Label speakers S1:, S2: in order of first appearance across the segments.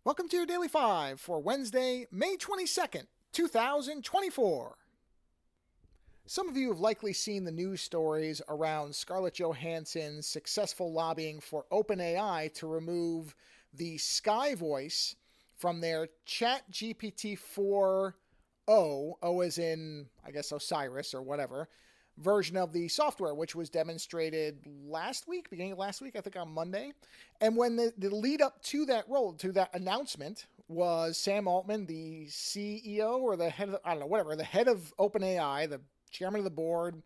S1: Welcome to your Daily 5 for Wednesday, May 22nd, 2024. Some of you have likely seen the news stories around Scarlett Johansson's successful lobbying for OpenAI to remove the Sky voice from their ChatGPT 4o, O as in, I guess, Osiris or whatever, version of the software, which was demonstrated last week, beginning of last week, I think on Monday. And when the lead up to that to that announcement, was Sam Altman, the CEO or the head of, I don't know, whatever, the head of OpenAI, the chairman of the board,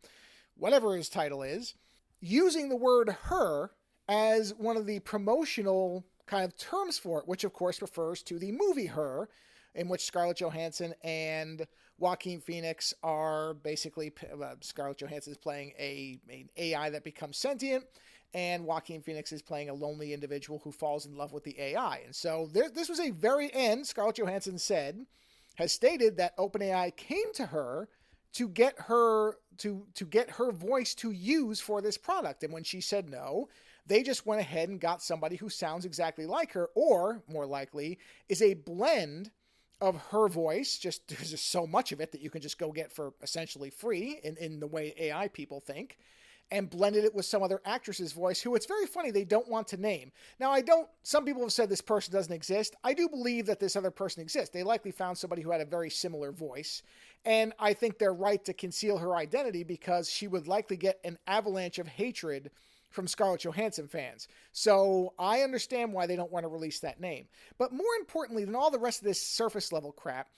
S1: whatever his title is, using the word her as one of the promotional kind of terms for it, which of course refers to the movie Her, in which Scarlett Johansson and Joaquin Phoenix are basically, Scarlett Johansson is playing an AI that becomes sentient, and Joaquin Phoenix is playing a lonely individual who falls in love with the AI. And so this was a very end, Scarlett Johansson has stated that OpenAI came to her to get her voice to use for this product. And when she said no, they just went ahead and got somebody who sounds exactly like her, or more likely is a blend of her voice. Just there's just so much of it that you can just go get for essentially free in the way AI people think, and blended it with some other actress's voice who, it's very funny, they don't want to name. Now, some people have said this person doesn't exist. I do believe that this other person exists. They likely found somebody who had a very similar voice, and I think they're right to conceal her identity because she would likely get an avalanche of hatred from Scarlett Johansson fans. So I understand why they don't want to release that name. But more importantly than all the rest of this surface level crap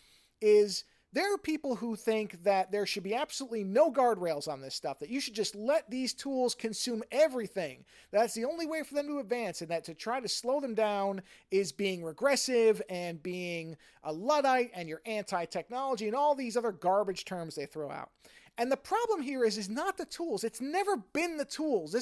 S1: is there are people who think that there should be absolutely no guardrails on this stuff, that you should just let these tools consume everything. That's the only way for them to advance, and that to try to slow them down is being regressive and being a Luddite, and you're anti-technology and all these other garbage terms they throw out. And the problem here is not the tools. It's never been the tools.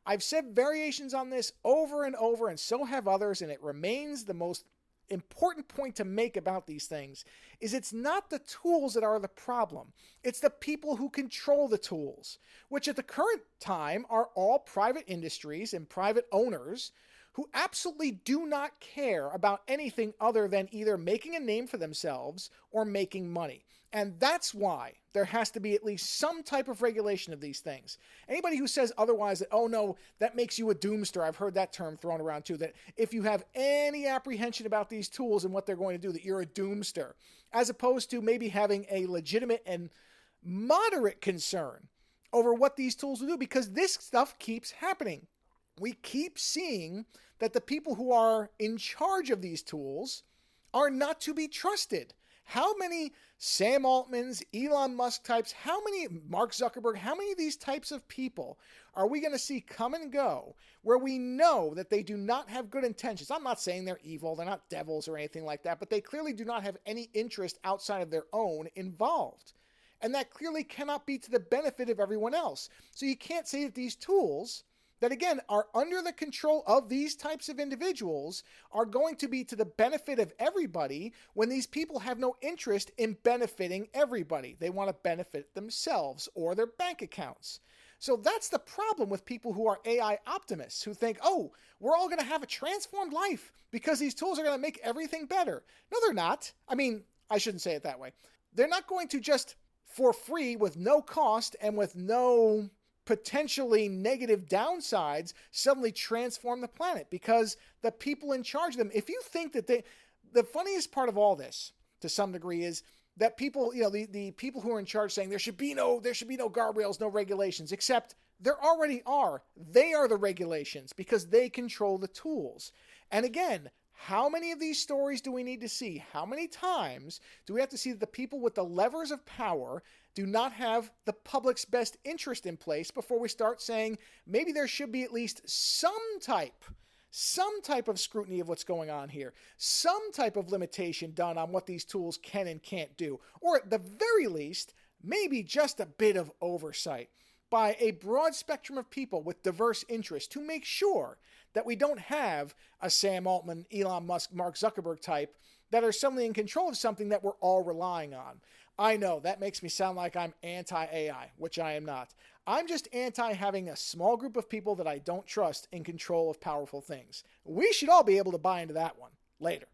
S1: I've said variations on this over and over, and so have others, and it remains the most important point to make about these things, is it's not the tools that are the problem. It's the people who control the tools, which at the current time are all private industries and private owners who absolutely do not care about anything other than either making a name for themselves or making money. And that's why there has to be at least some type of regulation of these things. Anybody who says otherwise, that, oh no, that makes you a doomster, I've heard that term thrown around too, that if you have any apprehension about these tools and what they're going to do, that you're a doomster, as opposed to maybe having a legitimate and moderate concern over what these tools will do, because this stuff keeps happening. We keep seeing that the people who are in charge of these tools are not to be trusted. How many Sam Altmans, Elon Musk types, how many Mark Zuckerberg, how many of these types of people are we going to see come and go where we know that they do not have good intentions? I'm not saying they're evil, they're not devils or anything like that, but they clearly do not have any interest outside of their own involved. And that clearly cannot be to the benefit of everyone else. So you can't say that these tools that, again, are under the control of these types of individuals are going to be to the benefit of everybody when these people have no interest in benefiting everybody. They want to benefit themselves or their bank accounts. So that's the problem with people who are AI optimists, who think, oh, we're all going to have a transformed life because these tools are going to make everything better. No, they're not. I mean, I shouldn't say it that way. They're not going to just for free, with no cost and with no potentially negative downsides, suddenly transform the planet, because the people in charge of them, if you think that the funniest part of all this to some degree is that people, the people who are in charge saying there should be no guardrails, no regulations, except there already are. They are the regulations because they control the tools. And again, how many of these stories do we need to see? How many times do we have to see that the people with the levers of power do not have the public's best interest in place before we start saying maybe there should be at least some type of scrutiny of what's going on here, some type of limitation done on what these tools can and can't do, or at the very least, maybe just a bit of oversight by a broad spectrum of people with diverse interests to make sure that we don't have a Sam Altman, Elon Musk, Mark Zuckerberg type that are suddenly in control of something that we're all relying on. I know that makes me sound like I'm anti-AI, which I am not. I'm just anti having a small group of people that I don't trust in control of powerful things. We should all be able to buy into that one. Later.